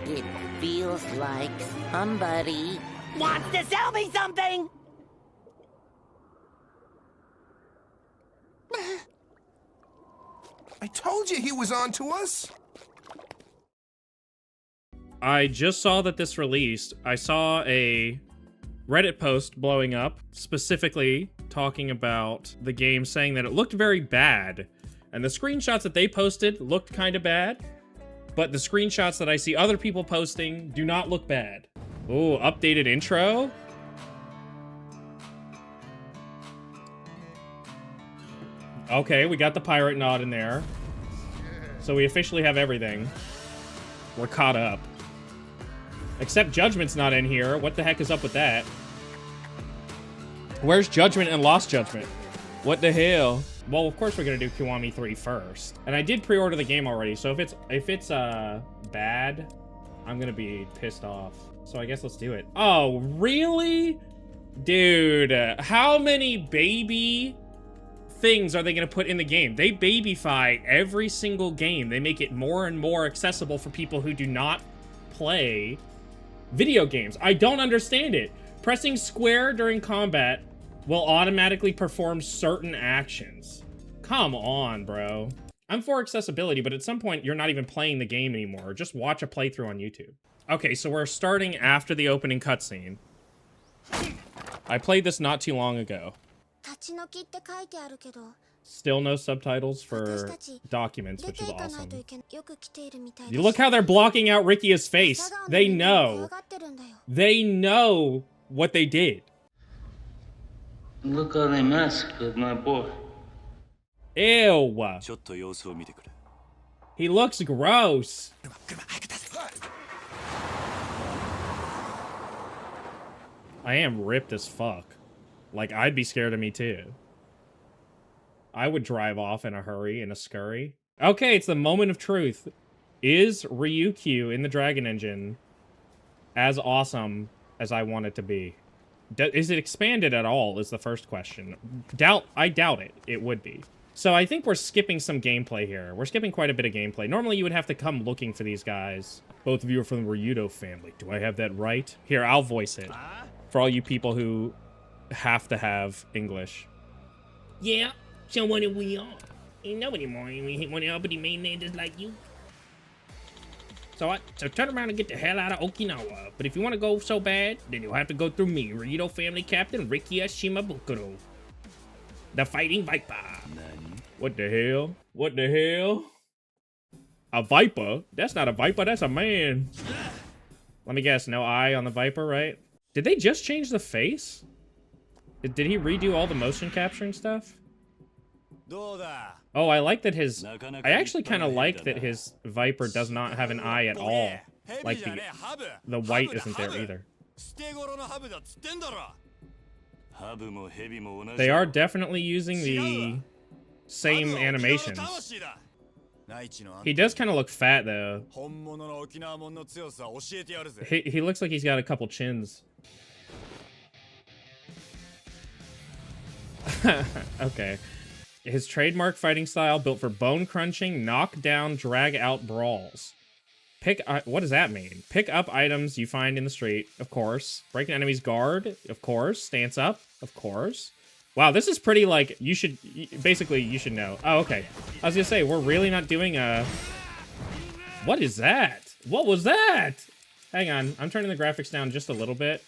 It feels like somebody wants to sell me something! I told you he was on to us. I just saw that this released. I saw a Reddit post blowing up, specifically talking about the game, saying that it looked very bad. And the screenshots that they posted looked kind of bad, but the screenshots that I see other people posting do not look bad. Ooh, updated intro? Okay, we got the pirate nod in there. So we officially have everything. We're caught up. Except Judgment's not in here. What the heck is up with that? Where's Judgment and Lost Judgment? What the hell? Well, of course we're gonna do Kiwami 3 first. And I did pre-order the game already, so if it's bad, I'm gonna be pissed off. So I guess let's do it. Oh, really? Dude, how many baby things are they gonna put in the game? They babyfy every single game. They make it more and more accessible for people who do not play video games. I don't understand it. Pressing square during combat will automatically perform certain actions. Come on, bro. I'm for accessibility, but at some point you're not even playing the game anymore. Just watch a playthrough on YouTube. Okay, so we're starting after the opening cutscene. I played this not too long ago. Still no subtitles for documents, which is awesome. You look how they're blocking out Rikiya's face. They know. They know what they did. Look at the mask of my boy. Ew. He looks gross. I am ripped as fuck. Like, I'd be scared of me too. I would drive off in a hurry, in a scurry. Okay, it's the moment of truth. Is Ryukyu in the Dragon Engine as awesome as I want it to be? Is it expanded at all, is the first question. I doubt it. It would be. So I think we're skipping some gameplay here. We're skipping quite a bit of gameplay. Normally you would have to come looking for these guys. Both of you are from the Ryudo family. Do I have that right? Here, I'll voice it. For all you people who have to have English. Yeah, so what do we are? Ain't nobody more. Ain't one nobody mainlanders like you. So turn around and get the hell out of Okinawa. But if you want to go so bad, then you'll have to go through me, Ryudo family captain Rikiya Shimabukuro. The Fighting Viper. What the hell? What the hell? A Viper? That's not a Viper, that's a man. Let me guess, no eye on the Viper, right? Did they just change the face? Did he redo all the motion capturing stuff? Oh, I like that his... I actually kind of like that his Viper does not have an eye at all. Like, the white isn't there either. They are definitely using the same animations. He does kind of look fat, though. He looks like he's got a couple chins. Okay. His trademark fighting style built for bone-crunching, knock-down, drag-out brawls. What does that mean? Pick up items you find in the street, of course. Break an enemy's guard, of course. Stance up, of course. Wow, this is pretty, like, you should know. Oh, okay. I was gonna say, we're really not doing a... What is that? What was that? Hang on, I'm turning the graphics down just a little bit.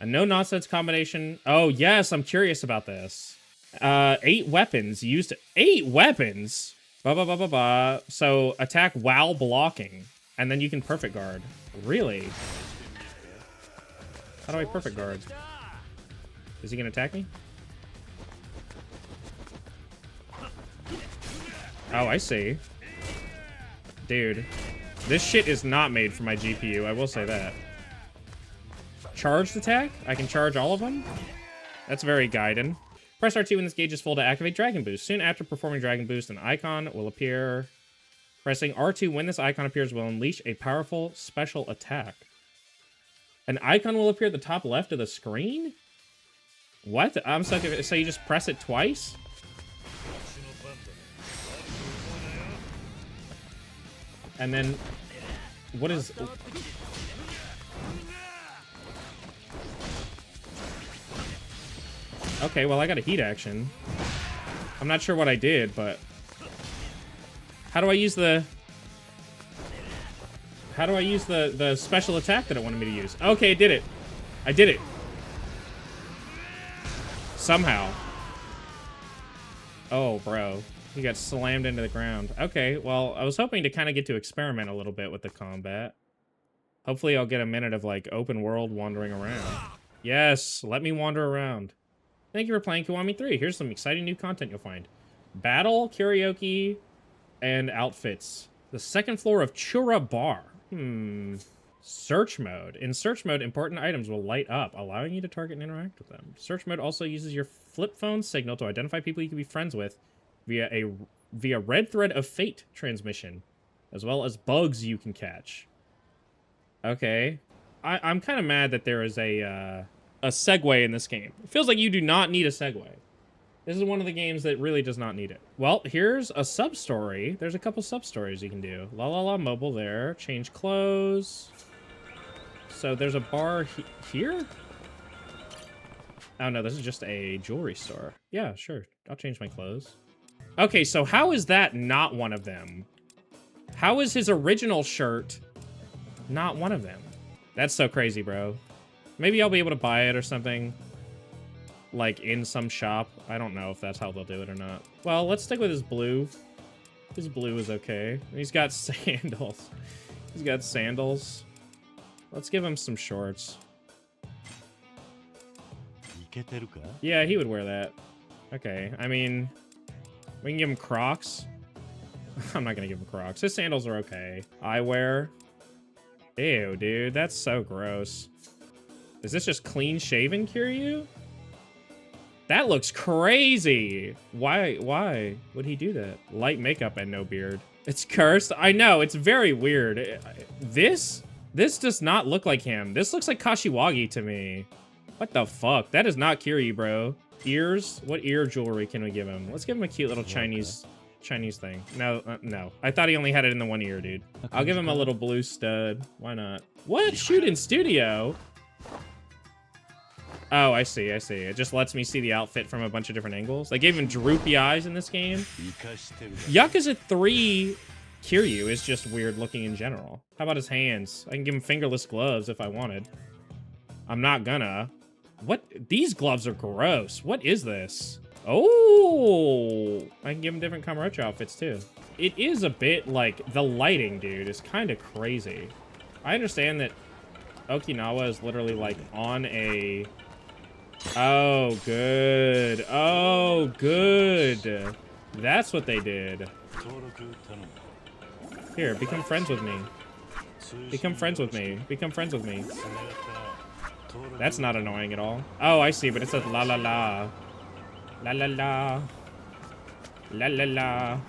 A no-nonsense combination. Oh, yes, I'm curious about this. 8 weapons used. 8 weapons? So, attack while blocking. And then you can perfect guard. Really? How do I perfect guard? Is he gonna attack me? Oh, I see. Dude. This shit is not made for my GPU, I will say that. Charged attack? I can charge all of them? That's very Gaiden. Press R2 when this gauge is full to activate Dragon Boost. Soon after performing Dragon Boost, an icon will appear. Pressing R2 when this icon appears will unleash a powerful special attack. An icon will appear at the top left of the screen? What? I'm so confused. So you just press it twice? And then, what is... Okay, well, I got a heat action. I'm not sure what I did, but... How do I use the... How do I use the special attack that it wanted me to use? Okay, I did it. I did it. Somehow. Oh, bro. He got slammed into the ground. Okay, well, I was hoping to kind of get to experiment a little bit with the combat. Hopefully I'll get a minute of, like, open world wandering around. Yes, let me wander around. Thank you for playing Kiwami 3. Here's some exciting new content you'll find. Battle, karaoke, and outfits. The second floor of Chura Bar. Search mode. In search mode, important items will light up, allowing you to target and interact with them. Search mode also uses your flip phone signal to identify people you can be friends with via red thread of fate transmission, as well as bugs you can catch. Okay. I'm kind of mad that there is a segue in this game. It feels like you do not need a segue. This is one of the games that really does not need it. Well, here's a sub-story. There's a couple sub-stories you can do. La La La Mobile there. Change clothes. So there's a bar here? Oh, no, this is just a jewelry store. Yeah, sure. I'll change my clothes. Okay, so how is that not one of them? How is his original shirt not one of them? That's so crazy, bro. Maybe I'll be able to buy it or something. Like, in some shop. I don't know if that's how they'll do it or not. Well, let's stick with his blue. His blue is okay. He's got sandals. He's got sandals. Let's give him some shorts. Yeah, he would wear that. Okay, I mean... We can give him Crocs. I'm not gonna give him Crocs. His sandals are okay. Eyewear. Ew, dude. That's so gross. Is this just clean shaven, Kiryu? That looks crazy. Why would he do that? Light makeup and no beard. It's cursed. I know, it's very weird. This does not look like him. This looks like Kashiwagi to me. What the fuck? That is not Kiryu, bro. Ears? What ear jewelry can we give him? Let's give him a cute little Chinese thing. No, no. I thought he only had it in the one ear, dude. I'll give him a little blue stud. Why not? What? Shoot in studio? Oh, I see, I see. It just lets me see the outfit from a bunch of different angles. They gave him droopy eyes in this game. Yakuza 3 Kiryu is just weird looking in general. How about his hands? I can give him fingerless gloves if I wanted. I'm not gonna. What? These gloves are gross. What is this? Oh! I can give him different Kamurocho outfits too. It is a bit like, the lighting, dude, is kind of crazy. I understand that Okinawa is literally like on a... Oh, good. Oh, good. That's what they did. Here, become friends with me. Become friends with me. Become friends with me. That's not annoying at all. Oh, I see, but it says la la la. La la la. La la la.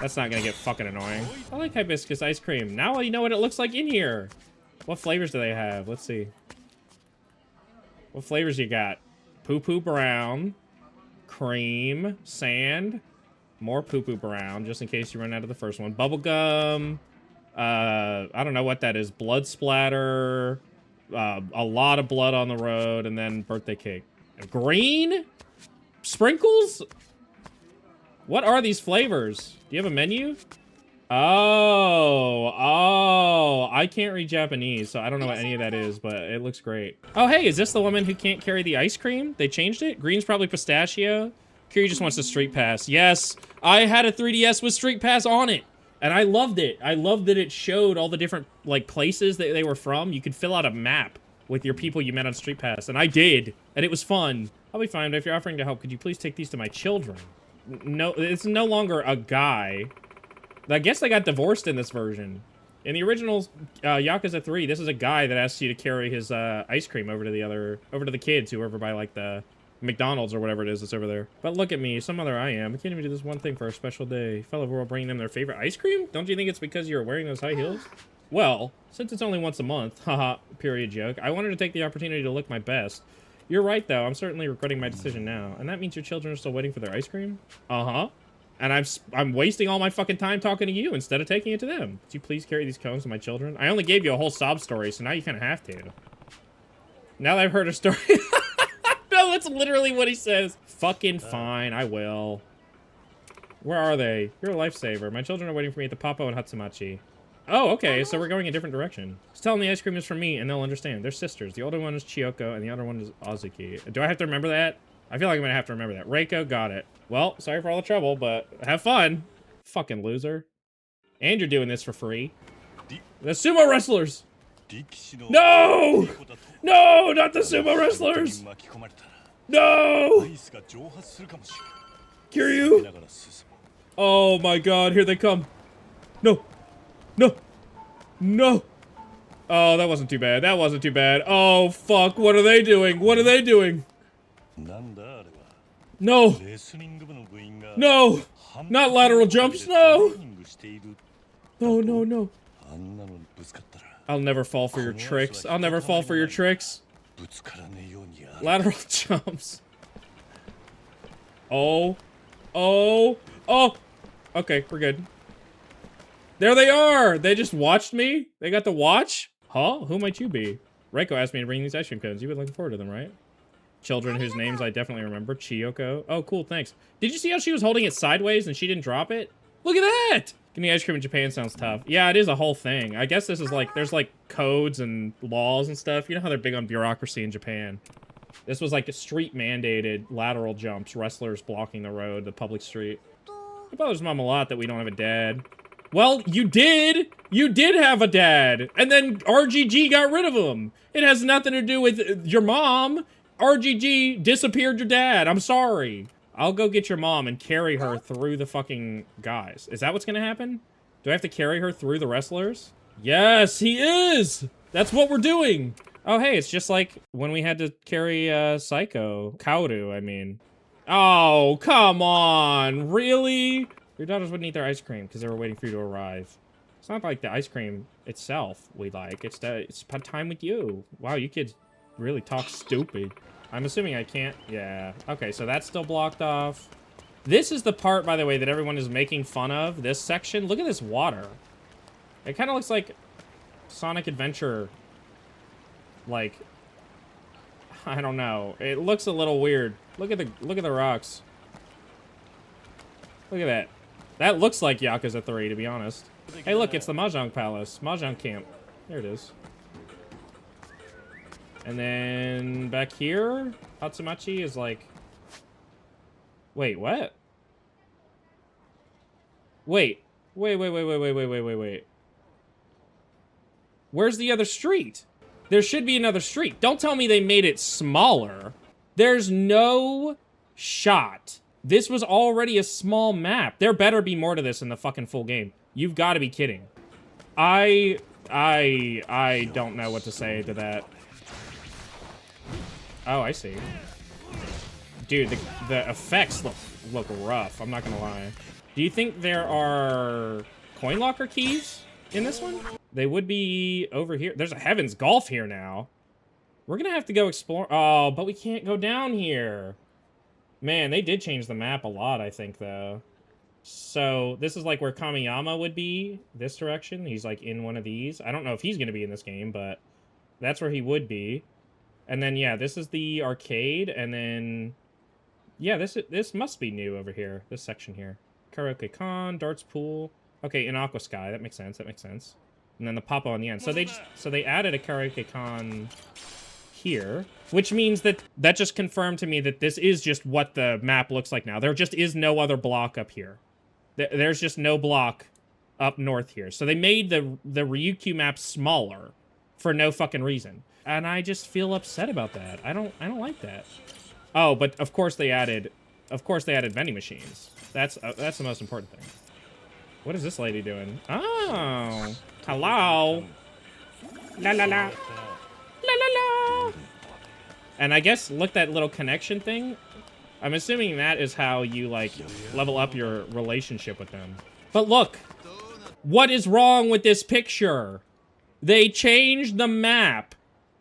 That's not gonna get fucking annoying. I like hibiscus ice cream. Now you know what it looks like in here. What flavors do they have? Let's see. What flavors you got? Poo-poo brown, cream, sand, more poo-poo brown, just in case you run out of the first one. Bubblegum, I don't know what that is. Blood splatter, a lot of blood on the road, and then birthday cake. Green? Sprinkles? What are these flavors? Do you have a menu? Oh, I can't read Japanese, so I don't know what any of that is, but it looks great. Oh, hey, is this the woman who can't carry the ice cream? They changed it? Green's probably pistachio. Kiryu just wants the Street Pass. Yes, I had a 3DS with Street Pass on it, and I loved it. I loved that it showed all the different, like, places that they were from. You could fill out a map with your people you met on Street Pass, and I did, and it was fun. I'll be fine, but if you're offering to help, could you please take these to my children? No, it's no longer a guy. I guess they got divorced in this version. In the original Yakuza 3, this is a guy that asks you to carry his ice cream over to the kids who are over by like the McDonald's or whatever it is that's over there. But look at me, some mother I am. I can't even do this one thing for a special day. Fellow world bringing them their favorite ice cream? Don't you think it's because you're wearing those high heels? Well, since it's only once a month, haha, period joke, I wanted to take the opportunity to look my best. You're right though, I'm certainly regretting my decision now. And that means your children are still waiting for their ice cream? Uh-huh. And I'm wasting all my fucking time talking to you instead of taking it to them. Could you please carry these cones to my children? I only gave you a whole sob story, so now you kind of have to. Now that I've heard a story. No, that's literally what he says. Fucking fine, I will. Where are they? You're a lifesaver. My children are waiting for me at the Papo and Hatsumachi. Oh, okay, so we're going a different direction. Just tell them the ice cream is from me, and they'll understand. They're sisters. The older one is Chiyoko, and the other one is Azuki. Do I have to remember that? I feel like I'm gonna have to remember that. Reiko, got it. Well, sorry for all the trouble, but have fun. Fucking loser. And you're doing this for free. The sumo wrestlers! No! No, not the sumo wrestlers! No! Kiryu! Oh my god, here they come. No! No! No! Oh, that wasn't too bad. That wasn't too bad. Oh, fuck. What are they doing? What are they doing? No! No! Not lateral jumps, no! No, no, no. I'll never fall for your tricks. I'll never fall for your tricks. Lateral jumps. Oh. Oh. Oh! Okay, we're good. There they are! They just watched me? They got to watch? Huh? Who might you be? Reiko asked me to bring these ice cream cones. You've been looking forward to them, right? Children whose names I definitely remember. Chiyoko. Oh, cool, thanks. Did you see how she was holding it sideways and she didn't drop it? Look at that! Getting ice cream in Japan sounds tough. Yeah, it is a whole thing. I guess this is like, there's like codes and laws and stuff. You know how they're big on bureaucracy in Japan. This was like a street mandated lateral jumps, wrestlers blocking the road, the public street. It bothers Mom a lot that we don't have a dad. Well, you did! You did have a dad! And then RGG got rid of him! It has nothing to do with your mom! RGG disappeared your dad, I'm sorry. I'll go get your mom and carry her through the fucking guys. Is that what's gonna happen? Do I have to carry her through the wrestlers? Yes, he is! That's what we're doing! Oh, hey, it's just like when we had to carry, Psycho. Kaoru, I mean. Oh, come on! Really? Your daughters wouldn't eat their ice cream because they were waiting for you to arrive. It's not like the ice cream itself we like. It's time with you. Wow, you kids really talk stupid. I'm assuming I can't. Yeah. Okay, so that's still blocked off. This is the part, by the way, that everyone is making fun of. This section. Look at this water. It kind of looks like Sonic Adventure. Like, I don't know. It looks a little weird. Look at the rocks. Look at that. That looks like Yakuza 3, to be honest. Hey, look, it's the Mahjong Palace. Mahjong Camp. There it is. And then back here, Hatsumachi is like... Wait, what? Wait. Wait. Where's the other street? There should be another street. Don't tell me they made it smaller. There's no shot. This was already a small map. There better be more to this in the fucking full game. You've got to be kidding. I don't know what to say to that. Oh, I see. Dude, the effects look rough. I'm not gonna lie. Do you think there are coin locker keys in this one? They would be over here. There's a Heaven's Golf here now. We're gonna have to go explore. Oh, but we can't go down here. Man, they did change the map a lot, I think, though. So this is like where Kamiyama would be, this direction. He's like in one of these. I don't know if he's gonna be in this game, but that's where he would be. And then, yeah, this is the arcade, and then... Yeah, this must be new over here, this section here. Karaoke Con, darts pool. Okay, in Aqua Sky, that makes sense, And then the Papa on the end. So they added a Karaoke Con here, which means that just confirmed to me that this is just what the map looks like now. There just is no other block up here. There's just no block up north here. So they made the Ryukyu map smaller for no fucking reason. And I just feel upset about that. I don't like that. Oh, but of course they added vending machines. That's the most important thing. What is this lady doing? Oh, hello. La la la. La la la. And I guess look, that little connection thing. I'm assuming that is how you like level up your relationship with them. But look, what is wrong with this picture? They changed the map.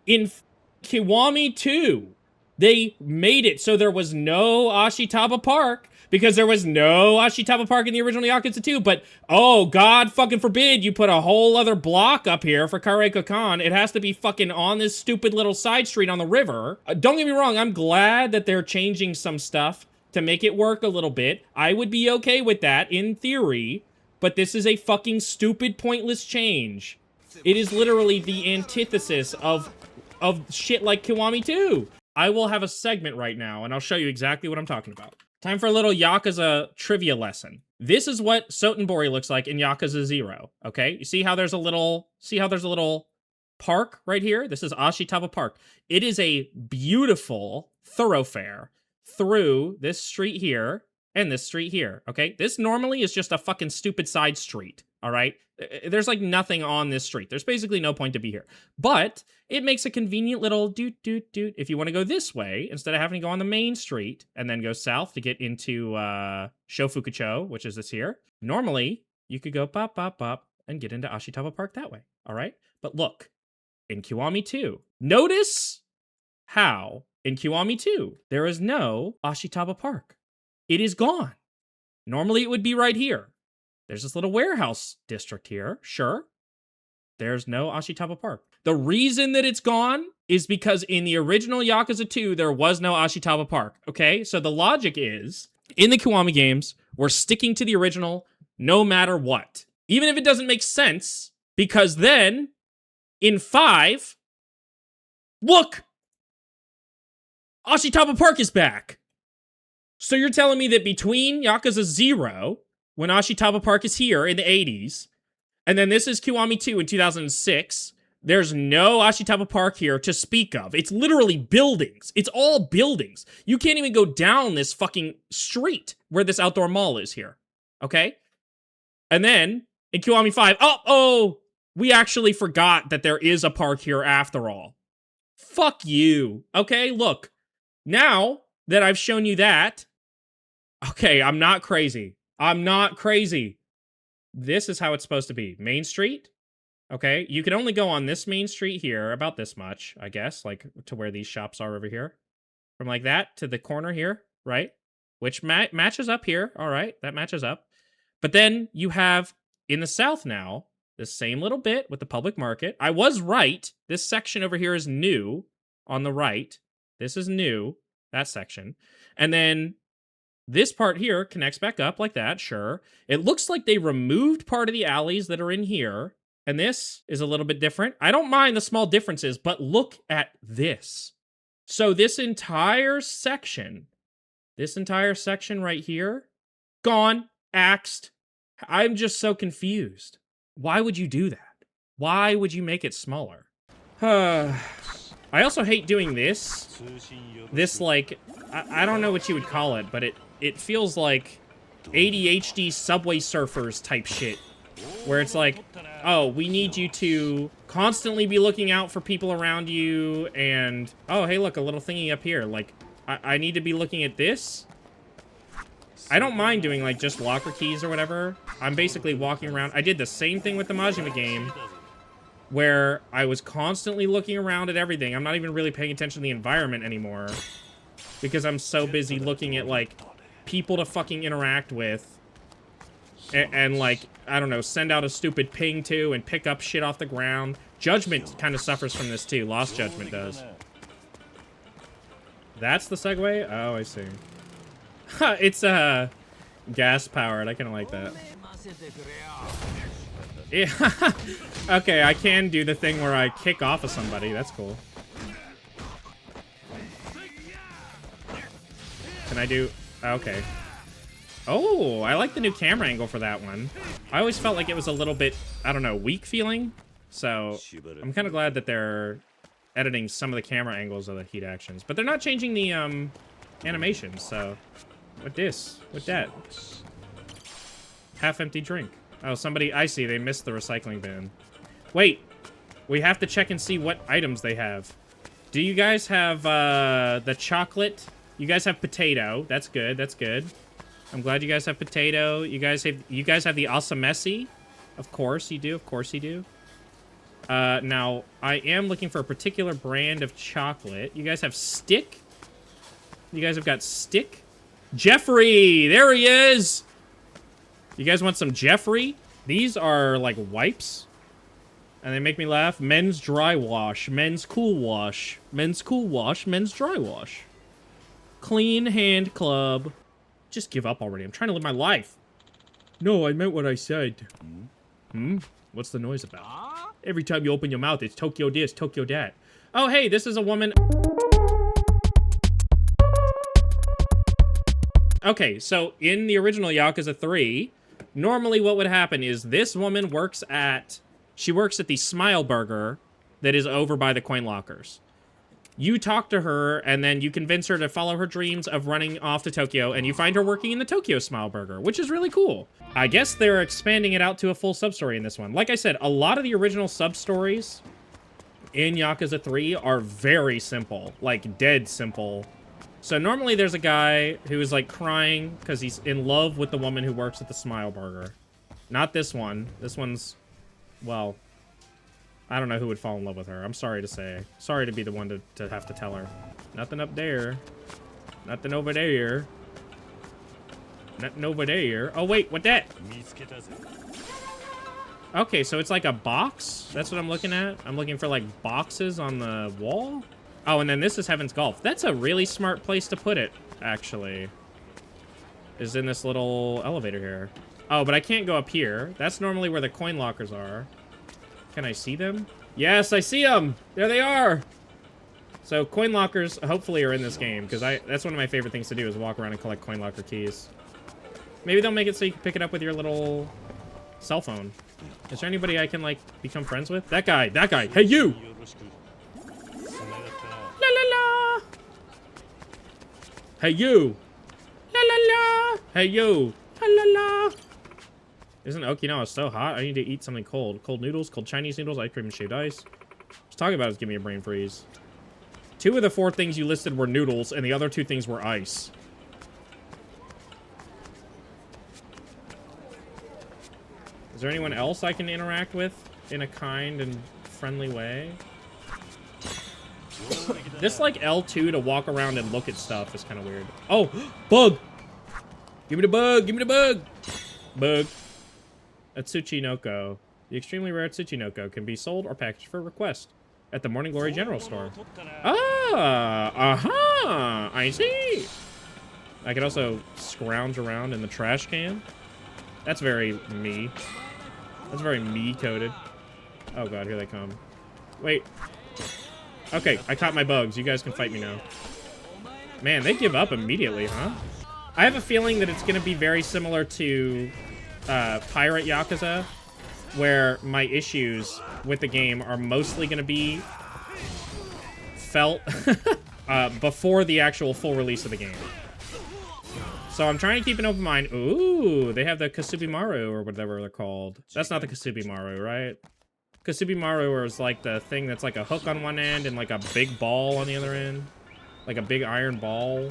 In Kiwami 2, they made it so there was no Ashitaba Park, because there was no Ashitaba Park in the original Yakuza 2, but oh, God fucking forbid you put a whole other block up here for Kareko-kan. It has to be fucking on this stupid little side street on the river. Don't get me wrong, I'm glad that they're changing some stuff to make it work a little bit. I would be okay with that in theory, but this is a fucking stupid, pointless change. It is literally the antithesis of shit like Kiwami 2. I will have a segment right now, and I'll show you exactly what I'm talking about. Time for a little Yakuza trivia lesson. This is what Sotenbori looks like in Yakuza 0, okay? You see how there's a little park right here? This is Ashitaba Park. It is a beautiful thoroughfare through this street here and this street here, okay? This normally is just a fucking stupid side street, all right? There's like nothing on this street. There's basically no point to be here. But it makes a convenient little doot. If you want to go this way, instead of having to go on the main street and then go south to get into Shofukucho, which is this here, normally you could go pop and get into Ashitaba Park that way, all right? But look, in Kiwami 2, notice how in Kiwami 2, there is no Ashitaba Park. It is gone. Normally it would be right here. There's this little warehouse district here, sure. There's no Ashitaba Park. The reason that it's gone is because in the original Yakuza 2, there was no Ashitaba Park, okay? So the logic is, in the Kiwami games, we're sticking to the original no matter what. Even if it doesn't make sense, because then, in 5, look! Ashitaba Park is back! So you're telling me that between Yakuza 0, when Ashitaba Park is here in the 80s, and then this is Kiwami 2 in 2006, there's no Ashitaba Park here to speak of. It's literally buildings. It's all buildings. You can't even go down this fucking street where this outdoor mall is here, okay? And then, in Kiwami 5, we actually forgot that there is a park here after all. Fuck you, okay? Look, now that I've shown you that, okay, I'm not crazy. I'm not crazy. This is how it's supposed to be. Main Street, okay? You can only go on this main street here, about this much, I guess, like to where these shops are over here. From like that to the corner here, right? Which matches up here, all right, that matches up. But then you have, in the south now, this same little bit with the public market. I was right. This section over here is new on the right. This is new, that section. And then this part here connects back up like that, sure. It looks like they removed part of the alleys that are in here, and this is a little bit different. I don't mind the small differences, but look at this. So this entire section right here, gone, axed. I'm just so confused. Why would you do that? Why would you make it smaller? I also hate doing this. This, like, I don't know what you would call it, but it feels like ADHD Subway Surfers type shit. Where it's like, oh, we need you to constantly be looking out for people around you, and, oh, hey, look, a little thingy up here. Like, I need to be looking at this. I don't mind doing, like, just locker keys or whatever. I'm basically walking around. I did the same thing with the Majima game, where I was constantly looking around at everything. I'm not even really paying attention to the environment anymore, because I'm so busy looking at, like, people to fucking interact with, and like, I don't know, send out a stupid ping to and pick up shit off the ground. Judgment kind of suffers from this too. Lost Judgment does. That's the segue? Oh, I see. It's gas powered. I kind of like that. Yeah. Okay, I can do the thing where I kick off of somebody. That's cool. Can I do... Okay. Oh, I like the new camera angle for that one. I always felt like it was a little bit, I don't know, weak feeling. So I'm kind of glad that they're editing some of the camera angles of the heat actions. But they're not changing the animations, so... What this? What that? Half-empty drink. Oh, somebody... I see, they missed the recycling bin. Wait. We have to check and see what items they have. Do you guys have the chocolate? You guys have potato. That's good, that's good. I'm glad you guys have potato. You guys have the asamesi? Of course you do, of course you do. Now, I am looking for a particular brand of chocolate. You guys have stick? You guys have got stick? Jeffrey! There he is! You guys want some Jeffrey? These are like wipes. And they make me laugh. Men's dry wash. Men's cool wash. Men's cool wash. Men's dry wash. Clean hand club. Just give up already. I'm trying to live my life. No, I meant what I said. Hmm? What's the noise about? Every time you open your mouth, it's Tokyo this, Tokyo that. Oh, hey, this is a woman. Okay, so in the original Yakuza 3, normally what would happen is this woman works at the Smile Burger that is over by the coin lockers. You talk to her, and then you convince her to follow her dreams of running off to Tokyo, and you find her working in the Tokyo Smile Burger, which is really cool. I guess they're expanding it out to a full sub-story in this one. Like I said, a lot of the original sub-stories in Yakuza 3 are very simple, like dead simple. So normally there's a guy who is like crying because he's in love with the woman who works at the Smile Burger. Not this one. This one's, well, I don't know who would fall in love with her. I'm sorry to say. Sorry to be the one to have to tell her. Nothing up there. Nothing over there. Nothing over there. Oh, wait, what that? Okay, so it's like a box? That's what I'm looking at? I'm looking for, like, boxes on the wall? Oh, and then this is Heaven's Golf. That's a really smart place to put it, actually. Is in this little elevator here. Oh, but I can't go up here. That's normally where the coin lockers are. Can I see them? Yes, I see them! There they are! So, coin lockers, hopefully, are in this game, because that's one of my favorite things to do, is walk around and collect coin locker keys. Maybe they'll make it so you can pick it up with your little cell phone. Is there anybody I can, like, become friends with? That guy! Hey, you! La la la! Hey, you! La la la! Hey, you! La la la! Isn't Okinawa so hot? I need to eat something cold. Cold noodles, cold Chinese noodles, ice cream and shaved ice. What I was talking about is give me a brain freeze. 2 of the 4 things you listed were noodles, and the other 2 things were ice. Is there anyone else I can interact with in a kind and friendly way? This, like, L2 to walk around and look at stuff is kind of weird. Oh, bug! Give me the bug! Give me the bug! Bug. Atsuchinoko. The extremely rare Atsuchinoko can be sold or packaged for request at the Morning Glory General Store. Ah! Aha! I see! I could also scrounge around in the trash can. That's very me. That's very me-coded. Oh god, here they come. Wait. Okay, I caught my bugs. You guys can fight me now. Man, they give up immediately, huh? I have a feeling that it's going to be very similar to Pirate Yakuza, where my issues with the game are mostly going to be felt before the actual full release of the game. So I'm trying to keep an open mind. Ooh, they have the Kasubimaru, or whatever they're called. That's not the Kasubimaru, right? Kasubimaru is like the thing that's like a hook on one end and like a big ball on the other end. Like a big iron ball.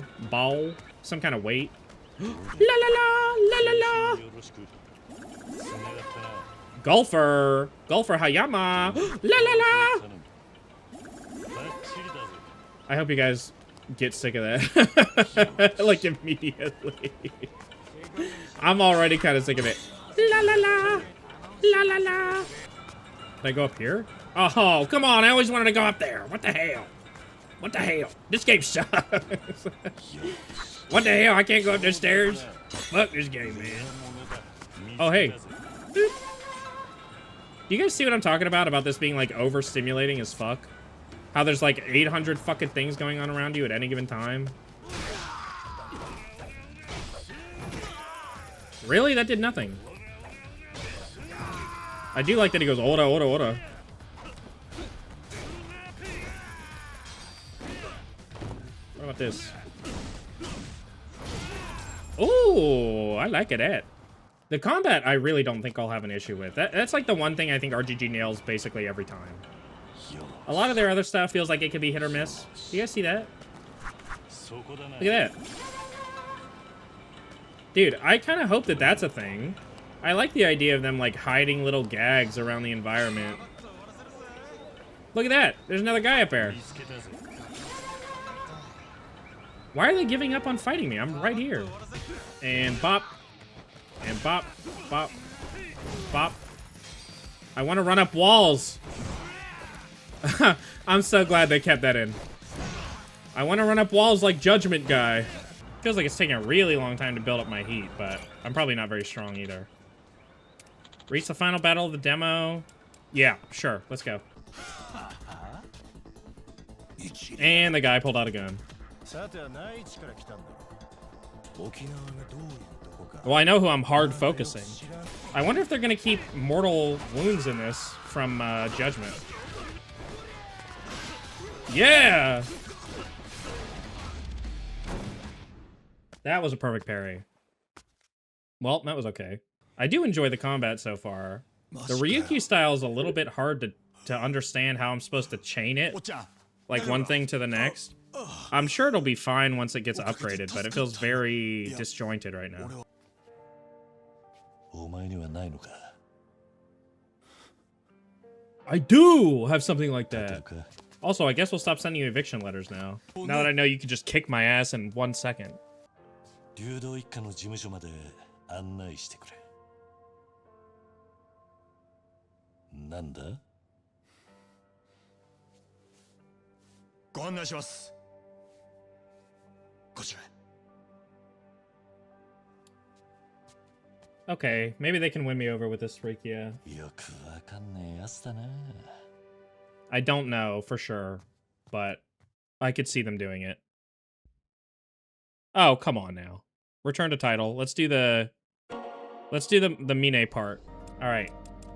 Some kind of weight. La la la, la la la. Golfer Hayama. La la la. I hope you guys get sick of that. Like immediately. I'm already kind of sick of it. La la la. La la la. Can I go up here? Oh, come on. I always wanted to go up there. What the hell? What the hell? This game sucks. What the hell? I can't go up the stairs? Fuck this game, man. Oh, hey. Do you guys see what I'm talking about? About this being, like, overstimulating as fuck? How there's, like, 800 fucking things going on around you at any given time? Really? That did nothing. I do like that he goes, ora, ora, ora. What about this? Ooh, I like it. The combat, I really don't think I'll have an issue with. That's like the one thing I think RGG nails basically every time. A lot of their other stuff feels like it could be hit or miss. Do you guys see that? Look at that. Dude, I kind of hope that that's a thing. I like the idea of them, like, hiding little gags around the environment. Look at that. There's another guy up there. Why are they giving up on fighting me? I'm right here. And bop. And bop. Bop. Bop. I want to run up walls. I'm so glad they kept that in. I want to run up walls like Judgment Guy. Feels like it's taking a really long time to build up my heat, but I'm probably not very strong either. Reach the final battle of the demo. Yeah, sure. Let's go. And the guy pulled out a gun. Well, I know who I'm hard focusing. I wonder if they're going to keep mortal wounds in this from Judgment. Yeah! That was a perfect parry. Well, that was okay. I do enjoy the combat so far. The Ryukyu style is a little bit hard to understand how I'm supposed to chain it. Like one thing to the next. I'm sure it'll be fine once it gets upgraded, but it feels very disjointed right now. I do have something like that. Also, I guess we'll stop sending you eviction letters now. Now that I know you can just kick my ass in 1 second. Okay, maybe they can win me over with this Rikiya. I don't know for sure, but I could see them doing it. Oh, come on now. Return to title. Let's do the Mine part. All right.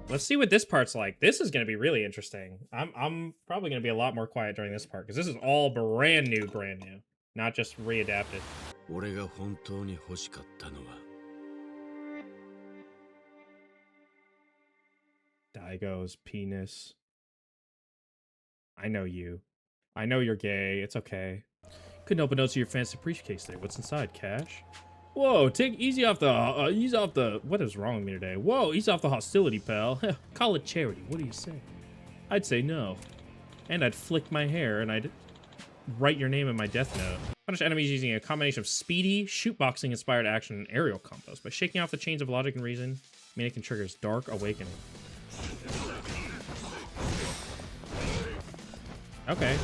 Let's see what this part's like. This is going to be really interesting. I'm probably going to be a lot more quiet during this part because this is all brand new, not just readapted. Daigo's penis. I know you. I know you're gay. It's okay. Couldn't open notes of your fancy briefcase there. What's inside? Cash? Whoa, take easy off the, what is wrong with me today? Whoa, ease off the hostility, pal. Call it charity. What do you say? I'd say no. And I'd flick my hair and I'd write your name in my death note. Punish enemies using a combination of speedy, shootboxing inspired action and aerial combos. By shaking off the chains of logic and reason, Mine can trigger his dark awakening. Okay.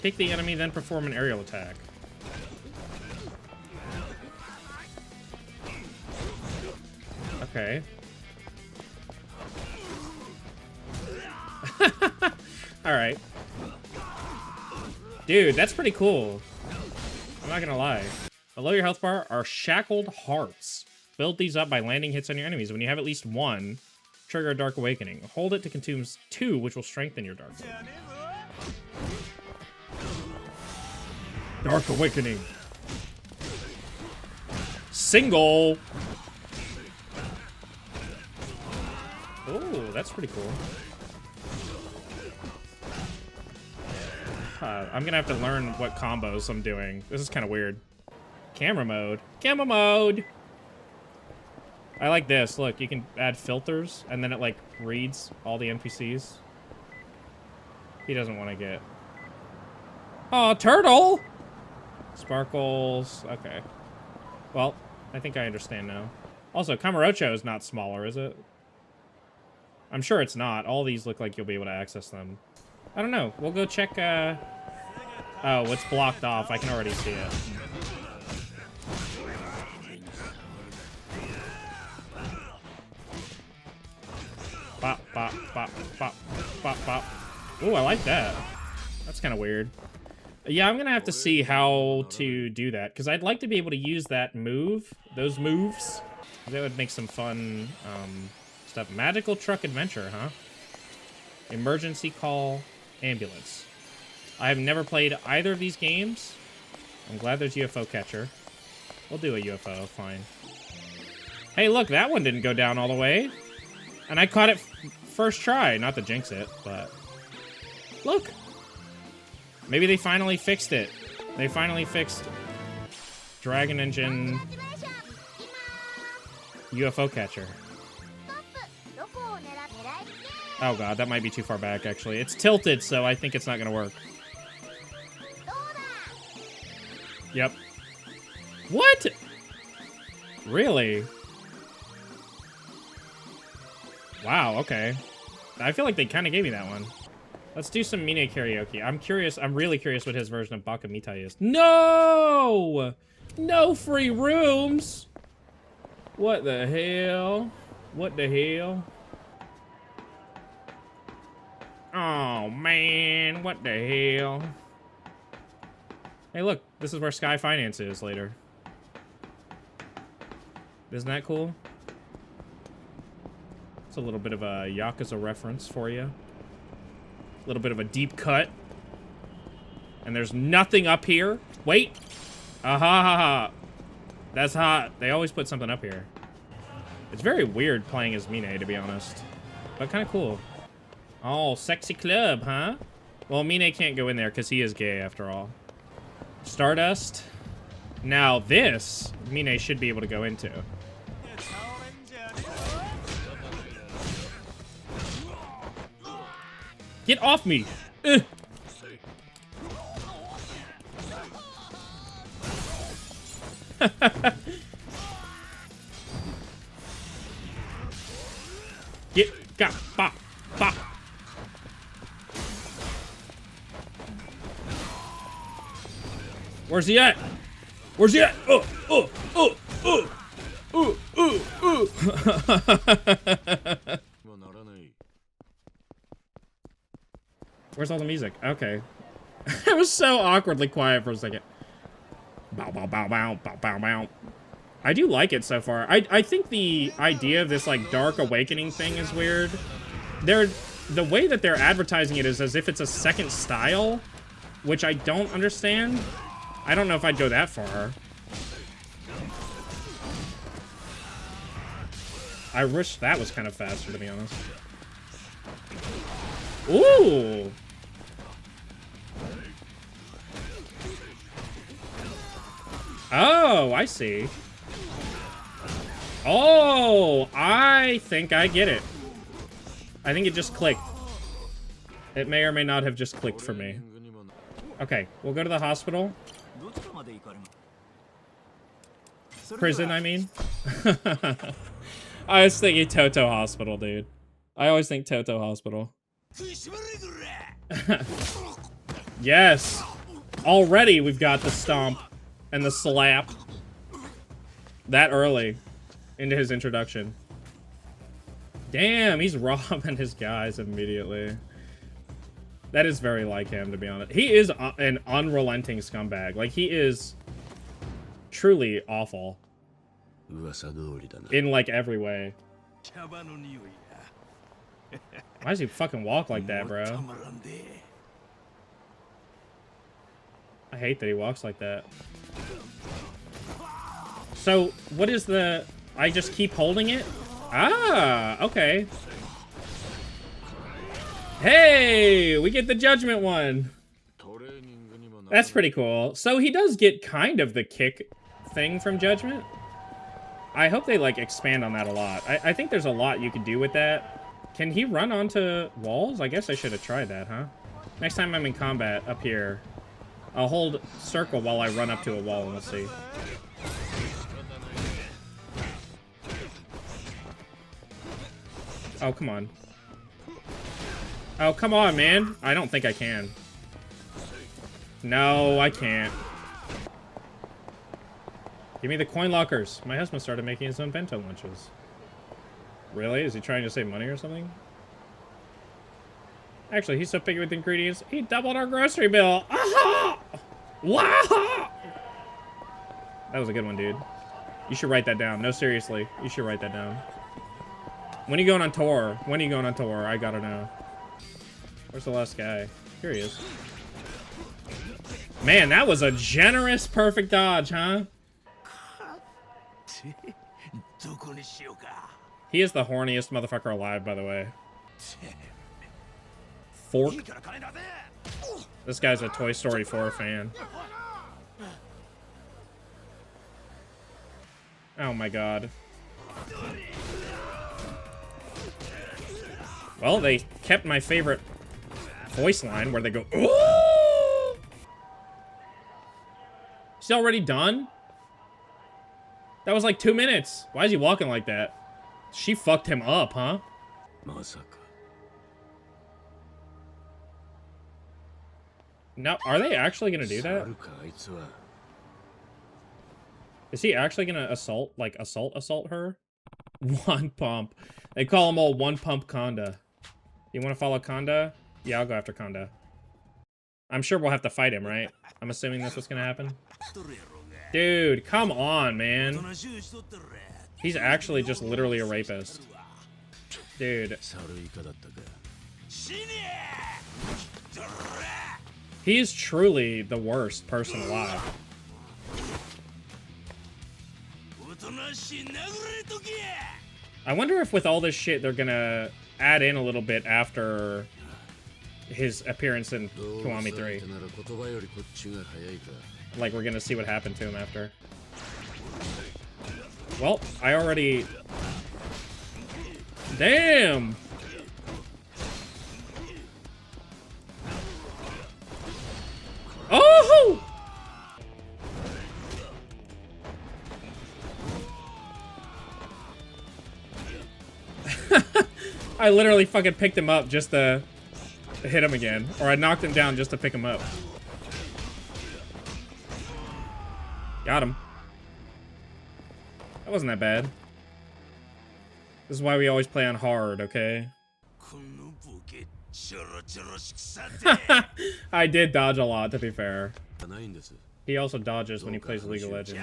Take the enemy, then perform an aerial attack. Okay. Alright. Dude, that's pretty cool. I'm not gonna lie. Below your health bar are shackled hearts. Build these up by landing hits on your enemies. When you have at least one, trigger a Dark Awakening. Hold it to consume 2, which will strengthen your Dark Awakening. Dark Awakening. Single. Oh, that's pretty cool. I'm gonna have to learn what combos I'm doing. This is kind of weird. Camera mode. Camera mode! I like this. Look, you can add filters, and then it, like, reads all the NPCs. He doesn't want to get... Oh, turtle! Sparkles. Okay. Well, I think I understand now. Also, Kamurocho is not smaller, is it? I'm sure it's not. All these look like you'll be able to access them. I don't know. We'll go check, Oh, it's blocked off. I can already see it. Bop, bop, bop, bop, bop, bop. Ooh, I like that. That's kind of weird. Yeah, I'm gonna have to see how to do that, because I'd like to be able to use that move, those moves. That would make some fun, stuff. Magical Truck Adventure, huh? Emergency Call, Ambulance. I have never played either of these games. I'm glad there's UFO Catcher. We'll do a UFO, fine. Hey, look, that one didn't go down all the way. And I caught it first try. Not to jinx it, but... Look! Maybe they finally fixed it. They finally fixed Dragon Engine UFO Catcher. Oh god, that might be too far back, actually. It's tilted, so I think it's not gonna work. Yep. What? Really? Wow, okay. I feel like they kind of gave me that one. Let's do some Mine karaoke. I'm curious. I'm really curious what his version of Baka Mitai is. No! No free rooms! What the hell? What the hell? Oh, man. What the hell? Hey, look. This is where Sky Finance is later. Isn't that cool? It's a little bit of a Yakuza reference for you. A little bit of a deep cut. And there's nothing up here. Wait. Aha. That's hot. They always put something up here. It's very weird playing as Mine, to be honest. But kind of cool. Oh, sexy club, huh? Well, Mine can't go in there because he is gay after all. Stardust. Now this, Mine should be able to go into. Get off me! Ugh. Got, bop, bop. Where's he at? Where's he at? Where's all the music? Okay. It was so awkwardly quiet for a second. Bow, bow, bow, bow, bow, bow, bow. I do like it so far. I think the idea of this, like, Dark Awakening thing is weird. The way that they're advertising it is as if it's a second style, which I don't understand. I don't know if I'd go that far. I wish that was kind of faster, to be honest. Ooh! Oh, I see. Oh, I think I get it. I think it just clicked. It may or may not have just clicked for me. Okay, we'll go to the hospital. Prison, I mean. I was thinking Toto Hospital, dude. I always think Toto Hospital. Yes. Already we've got the stomp and the slap. That early into his introduction. Damn, he's robbing his guys immediately. That is very like him, to be honest. He is an unrelenting scumbag. Like, he is truly awful. In, like, every way. Why does he fucking walk like that, bro? I hate that he walks like that. So, what is the... I just keep holding it? Ah, okay. Hey, we get the judgment one. That's pretty cool. So he does get kind of the kick thing from Judgment. I hope they, like, expand on that a lot. I think there's a lot you can do with that. Can he run onto walls? I guess I should have tried that, huh? Next time I'm in combat up here, I'll hold circle while I run up to a wall and we'll see. Oh, come on. Oh, come on, man. I don't think I can. No, I can't. Give me the coin lockers. My husband started making his own bento lunches. Really? Is he trying to save money or something? Actually, he's so picky with ingredients, he doubled our grocery bill. Aha! Wow! That was a good one, dude. You should write that down. No, seriously. You should write that down. When are you going on tour? When are you going on tour? I gotta know. Where's the last guy? Here he is. Man, that was a generous perfect dodge, huh? He is the horniest motherfucker alive, by the way. Fork. This guy's a Toy Story 4 fan. Oh my god. Well, they kept my favorite voice line where they go, ooh! He's already done? That was like 2 minutes. Why is he walking like that? She fucked him up, huh? No, are they actually gonna do that? Is he actually gonna assault her? One pump. They call them all one pump Conda. You wanna follow Conda? Yeah, I'll go after Conda. I'm sure we'll have to fight him, right? I'm assuming that's what's gonna happen. Dude, come on, man. He's actually just literally a rapist. Dude. He's truly the worst person alive. I wonder if with all this shit they're gonna add in a little bit after his appearance in Kiwami 3. Like, we're gonna see what happened to him after. Well, I already... Damn! Oh! I literally fucking picked him up just to hit him again. Or I knocked him down just to pick him up. Got him. That wasn't that bad. This is why we always play on hard, okay? I did dodge a lot, to be fair. He also dodges when he plays League of Legends.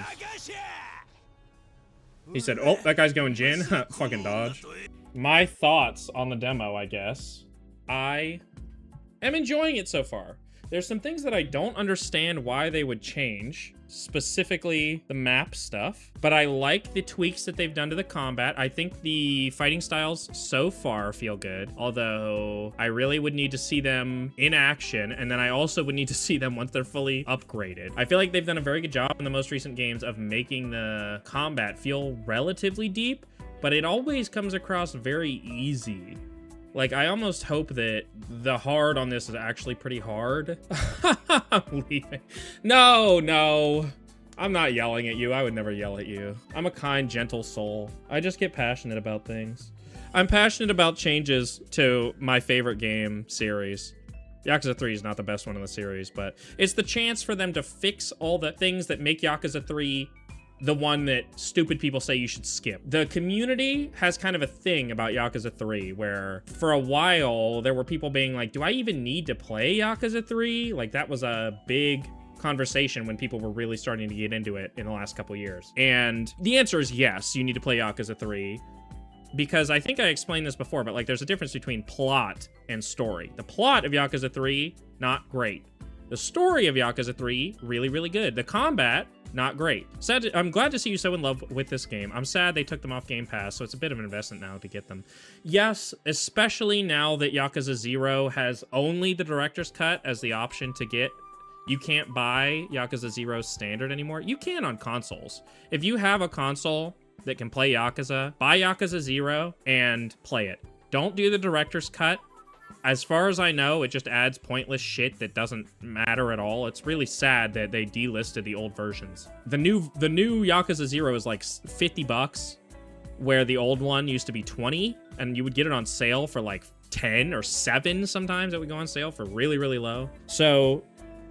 He said, oh, that guy's going Jin. Fucking dodge. My thoughts on the demo, I guess. I am enjoying it so far. There's some things that I don't understand why they would change, specifically the map stuff, but I like the tweaks that they've done to the combat. I think the fighting styles so far feel good, although I really would need to see them in action, and then I also would need to see them once they're fully upgraded. I feel like they've done a very good job in the most recent games of making the combat feel relatively deep, but it always comes across very easy. Like, I almost hope that the hard on this is actually pretty hard. I'm leaving. No. I'm not yelling at you. I would never yell at you. I'm a kind, gentle soul. I just get passionate about things. I'm passionate about changes to my favorite game series. Yakuza 3 is not the best one in the series, but it's the chance for them to fix all the things that make Yakuza 3 the one that stupid people say you should skip. The community has kind of a thing about Yakuza 3 where for a while there were people being like, do I even need to play Yakuza 3? Like, that was a big conversation when people were really starting to get into it in the last couple years. And the answer is yes, you need to play Yakuza 3. Because I think I explained this before, but like there's a difference between plot and story. The plot of Yakuza 3, not great. The story of Yakuza 3, really, really good. The combat, not great. I'm glad to see you so in love with this game. I'm sad they took them off Game Pass, so it's a bit of an investment now to get them. Yes, especially now that Yakuza 0 has only the director's cut as the option to get. You can't buy Yakuza 0 standard anymore. You can on consoles. If you have a console that can play Yakuza, buy Yakuza 0 and play it. Don't do the director's cut. As far as I know, it just adds pointless shit that doesn't matter at all. It's really sad that they delisted the old versions. The new Yakuza 0 is like $50, where the old one used to be 20, and you would get it on sale for like 10 or 7 sometimes. It would go on sale for really, really low. So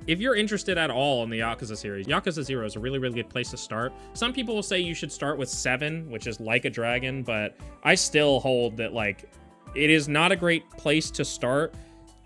if you're interested at all in the Yakuza series, Yakuza 0 is a really, really good place to start. Some people will say you should start with 7, which is Like a Dragon, but I still hold that, like, it is not a great place to start.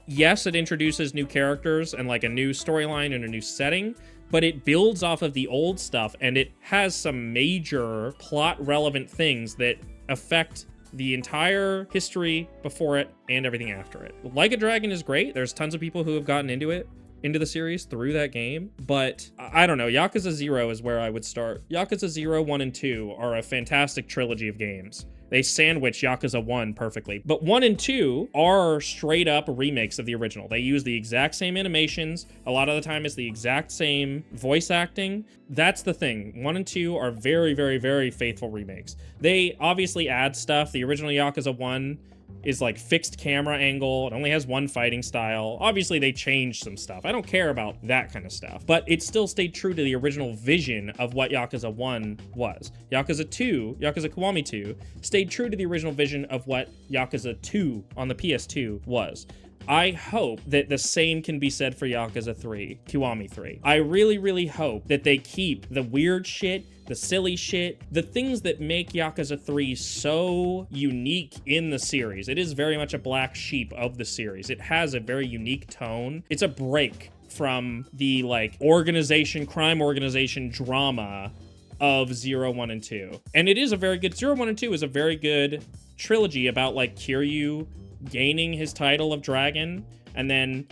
Yes, it introduces new characters and like a new storyline and a new setting, but it builds off of the old stuff and it has some major plot relevant things that affect the entire history before it and everything after it. Like a Dragon is great. There's tons of people who have gotten into the series through that game, but I don't know. Yakuza 0 is where I would start. Yakuza 0, 1, and 2 are a fantastic trilogy of games. They sandwich Yakuza 1 perfectly. But 1 and 2 are straight up remakes of the original. They use the exact same animations. A lot of the time it's the exact same voice acting. That's the thing. 1 and 2 are very, very, very faithful remakes. They obviously add stuff. The original Yakuza 1 is like fixed camera angle. It only has one fighting style. Obviously, they changed some stuff. I don't care about that kind of stuff, but it still stayed true to the original vision of what Yakuza 1 was. Yakuza 2, Yakuza Kiwami 2, stayed true to the original vision of what Yakuza 2 on the PS2 was. I hope that the same can be said for Yakuza 3, Kiwami 3. I really, really hope that they keep the weird shit, the silly shit, the things that make Yakuza 3 so unique in the series. It is very much a black sheep of the series. It has a very unique tone. It's a break from the like crime organization drama of 0, 1, and 2. And it is a very good, 0, 1, and 2 is a very good trilogy about like Kiryu gaining his title of dragon and then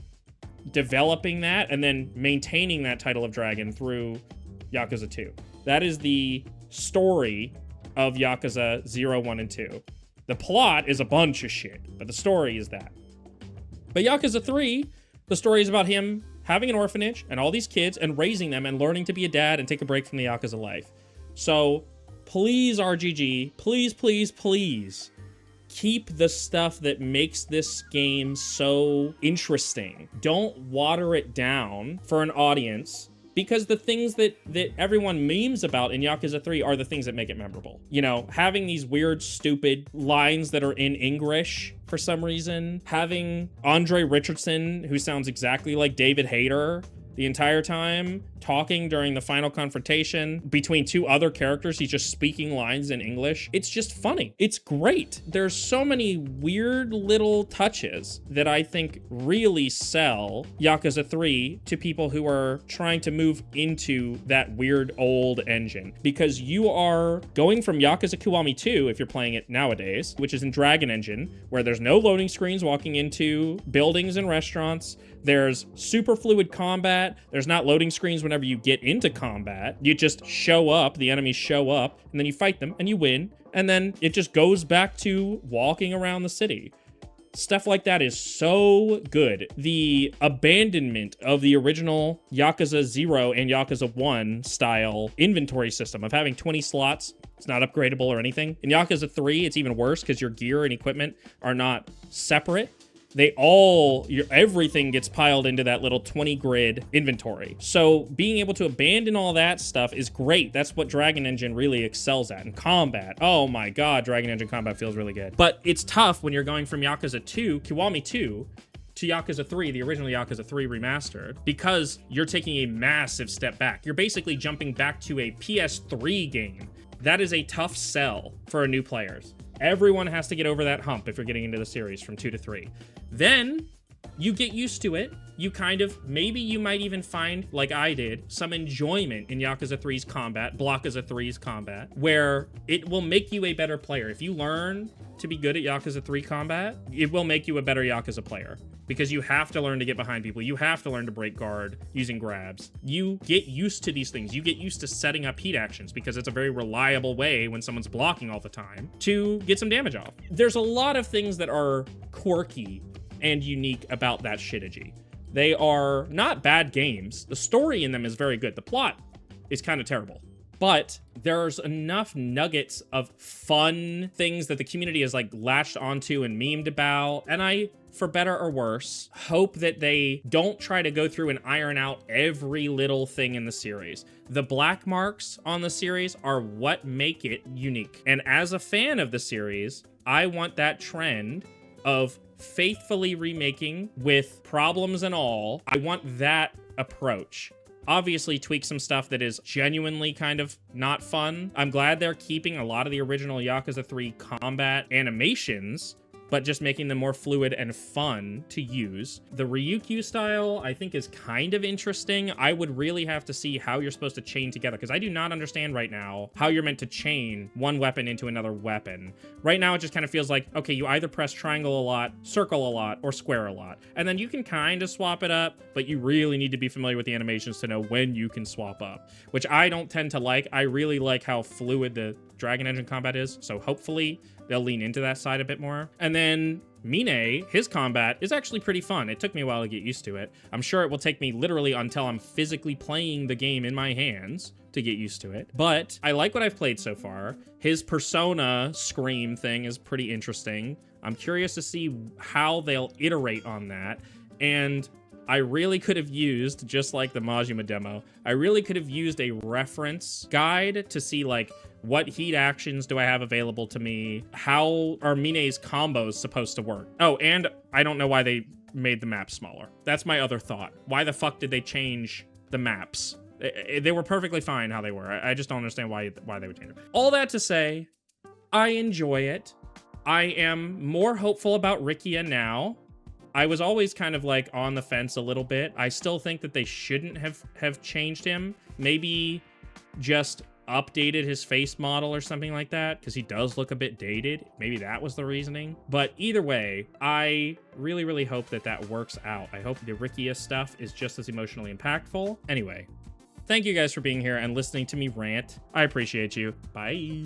developing that and then maintaining that title of dragon through Yakuza 2. That is the story of Yakuza 0, 1, and 2. The plot is a bunch of shit, but the story is that. But Yakuza 3, the story is about him having an orphanage and all these kids and raising them and learning to be a dad and take a break from the Yakuza life. So please, RGG, please, please, please, keep the stuff that makes this game so interesting. Don't water it down for an audience, because the things that everyone memes about in Yakuza 3 are the things that make it memorable. You know, having these weird, stupid lines that are in English for some reason, having Andre Richardson, who sounds exactly like David Hayter the entire time, talking during the final confrontation between two other characters. He's just speaking lines in English. It's just funny. It's great. There's so many weird little touches that I think really sell Yakuza 3 to people who are trying to move into that weird old engine. Because you are going from Yakuza Kiwami 2, if you're playing it nowadays, which is in Dragon Engine, where there's no loading screens walking into buildings and restaurants. There's super fluid combat. There's not loading screens whenever you get into combat. You just show up, the enemies show up, and then you fight them and you win. And then it just goes back to walking around the city. Stuff like that is so good. The abandonment of the original Yakuza 0 and Yakuza 1 style inventory system of having 20 slots. It's not upgradable or anything. In Yakuza 3, it's even worse because your gear and equipment are not separate. Everything gets piled into that little 20 grid inventory. So being able to abandon all that stuff is great. That's what Dragon Engine really excels at. And combat, oh my god, Dragon Engine combat feels really good. But it's tough when you're going from Yakuza 2, Kiwami 2, to Yakuza 3, the original Yakuza 3 remastered, because you're taking a massive step back. You're basically jumping back to a PS3 game. That is a tough sell for new players. Everyone has to get over that hump if you're getting into the series from 2 to 3. Then you get used to it. You maybe you might even find, like I did, some enjoyment in Yakuza 3's combat, Blockuza 3's combat, where it will make you a better player. If you learn to be good at Yakuza 3 combat, it will make you a better Yakuza player. Because you have to learn to get behind people. You have to learn to break guard using grabs. You get used to these things. You get used to setting up heat actions because it's a very reliable way when someone's blocking all the time to get some damage off. There's a lot of things that are quirky and unique about that Shitiji. They are not bad games. The story in them is very good. The plot is kind of terrible. But there's enough nuggets of fun things that the community has like latched onto and memed about. And I, for better or worse, hope that they don't try to go through and iron out every little thing in the series. The black marks on the series are what make it unique. And as a fan of the series, I want that trend of faithfully remaking with problems and all. I want that approach. Obviously tweak some stuff that is genuinely kind of not fun. I'm glad they're keeping a lot of the original Yakuza 3 combat animations, but just making them more fluid and fun to use. The Ryukyu style, I think, is kind of interesting. I would really have to see how you're supposed to chain together, because I do not understand right now how you're meant to chain one weapon into another weapon. Right now, it just kind of feels like, okay, you either press triangle a lot, circle a lot, or square a lot. And then you can kind of swap it up, but you really need to be familiar with the animations to know when you can swap up, which I don't tend to like. I really like how fluid the Dragon Engine combat is, so hopefully they'll lean into that side a bit more. And then then Mine, his combat is actually pretty fun. It took me a while to get used to it. I'm sure it will take me literally until I'm physically playing the game in my hands to get used to it. But I like what I've played so far. His persona scream thing is pretty interesting. I'm curious to see how they'll iterate on that. And I really could have used, just like the Majima demo, I really could have used a reference guide to see like, what heat actions do I have available to me? How are Mine's combos supposed to work? Oh, and I don't know why they made the map smaller. That's my other thought. Why the fuck did they change the maps? They were perfectly fine how they were. I just don't understand why they would change them. All that to say, I enjoy it. I am more hopeful about Rikiya now. I was always kind of like on the fence a little bit. I still think that they shouldn't have changed him. Maybe just updated his face model or something like that, because he does look a bit dated. Maybe that was the reasoning. But either way, I really, really hope that that works out. I hope the Rikiya stuff is just as emotionally impactful. Anyway, thank you guys for being here and listening to me rant. I appreciate you. Bye.